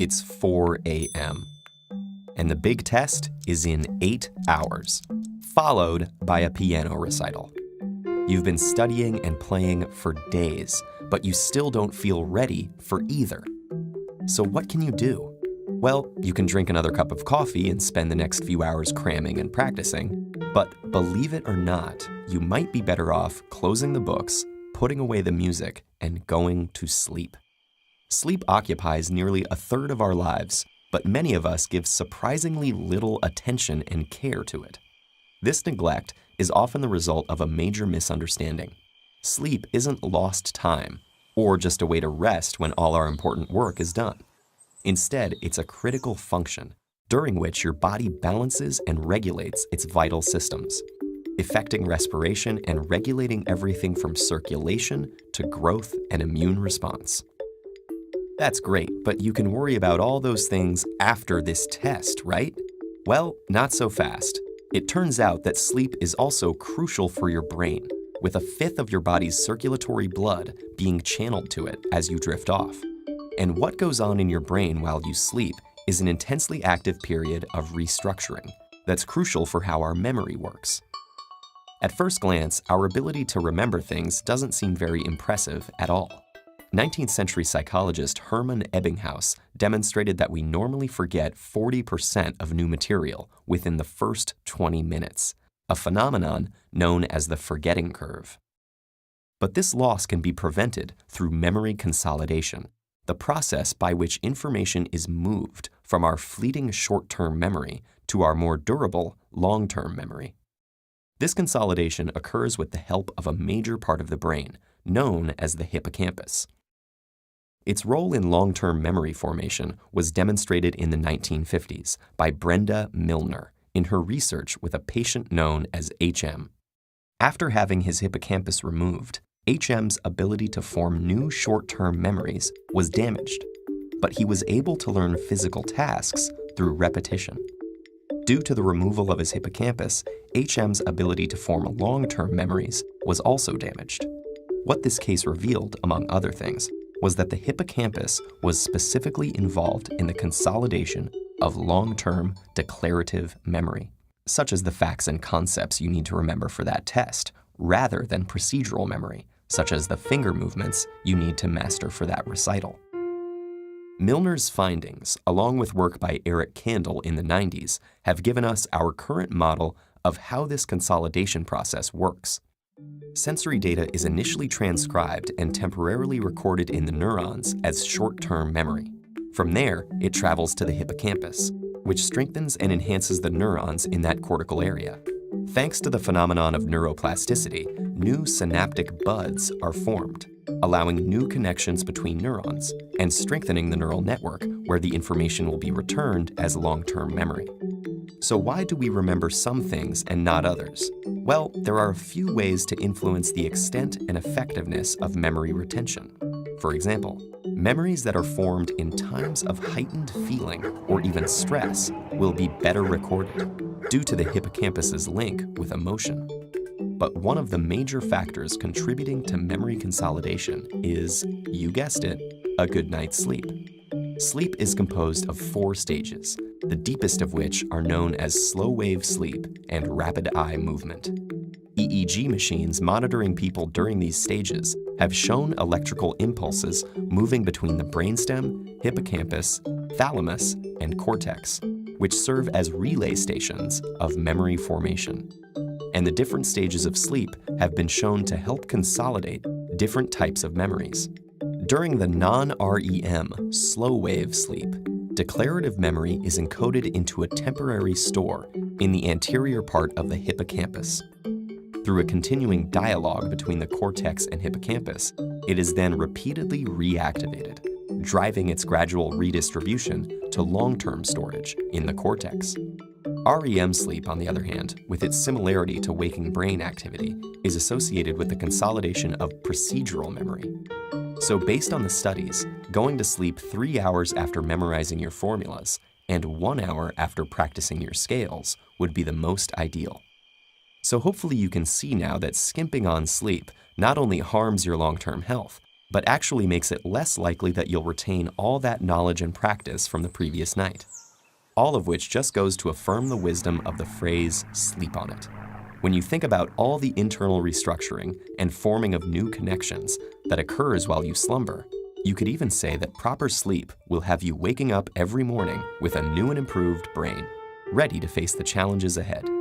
It's 4 a.m. And the big test is in 8 hours, followed by a piano recital. You've been studying and playing for days, but you still don't feel ready for either. So what can you do? Well, you can drink another cup of coffee and spend the next few hours cramming and practicing. But believe it or not, you might be better off closing the books, putting away the music, and going to sleep. Sleep occupies nearly a third of our lives, but many of us give surprisingly little attention and care to it. This neglect is often the result of a major misunderstanding. Sleep isn't lost time, or just a way to rest when all our important work is done. Instead, it's a critical function, during which your body balances and regulates its vital systems, affecting respiration and regulating everything from circulation to growth and immune response. That's great, but you can worry about all those things after this test, right? Well, not so fast. It turns out that sleep is also crucial for your brain, with a fifth of your body's circulatory blood being channeled to it as you drift off. And what goes on in your brain while you sleep is an intensely active period of restructuring that's crucial for how our memory works. At first glance, our ability to remember things doesn't seem very impressive at all. 19th century psychologist Hermann Ebbinghaus demonstrated that we normally forget 40% of new material within the first 20 minutes, a phenomenon known as the forgetting curve. But this loss can be prevented through memory consolidation, the process by which information is moved from our fleeting short-term memory to our more durable long-term memory. This consolidation occurs with the help of a major part of the brain, known as the hippocampus. Its role in long-term memory formation was demonstrated in the 1950s by Brenda Milner in her research with a patient known as HM. After having his hippocampus removed, HM's ability to form new short-term memories was damaged, but he was able to learn physical tasks through repetition. Due to the removal of his hippocampus, HM's ability to form long-term memories was also damaged. What this case revealed, among other things, was that the hippocampus was specifically involved in the consolidation of long-term declarative memory, such as the facts and concepts you need to remember for that test, rather than procedural memory, such as the finger movements you need to master for that recital. Milner's findings, along with work by Eric Kandel in the 90s, have given us our current model of how this consolidation process works. Sensory data is initially transcribed and temporarily recorded in the neurons as short-term memory. From there, it travels to the hippocampus, which strengthens and enhances the neurons in that cortical area. Thanks to the phenomenon of neuroplasticity, new synaptic buds are formed, allowing new connections between neurons and strengthening the neural network where the information will be returned as long-term memory. So why do we remember some things and not others? Well, there are a few ways to influence the extent and effectiveness of memory retention. For example, memories that are formed in times of heightened feeling or even stress will be better recorded due to the hippocampus's link with emotion. But one of the major factors contributing to memory consolidation is, you guessed it, a good night's sleep. Sleep is composed of 4 stages, the deepest of which are known as slow-wave sleep and rapid eye movement. EEG machines monitoring people during these stages have shown electrical impulses moving between the brainstem, hippocampus, thalamus, and cortex, which serve as relay stations of memory formation. And the different stages of sleep have been shown to help consolidate different types of memories. During the non-REM slow-wave sleep, declarative memory is encoded into a temporary store in the anterior part of the hippocampus. Through a continuing dialogue between the cortex and hippocampus, it is then repeatedly reactivated, driving its gradual redistribution to long-term storage in the cortex. REM sleep, on the other hand, with its similarity to waking brain activity, is associated with the consolidation of procedural memory. So based on the studies, going to sleep 3 hours after memorizing your formulas and 1 hour after practicing your scales would be the most ideal. So hopefully you can see now that skimping on sleep not only harms your long-term health, but actually makes it less likely that you'll retain all that knowledge and practice from the previous night. All of which just goes to affirm the wisdom of the phrase, sleep on it. When you think about all the internal restructuring and forming of new connections that occurs while you slumber, you could even say that proper sleep will have you waking up every morning with a new and improved brain, ready to face the challenges ahead.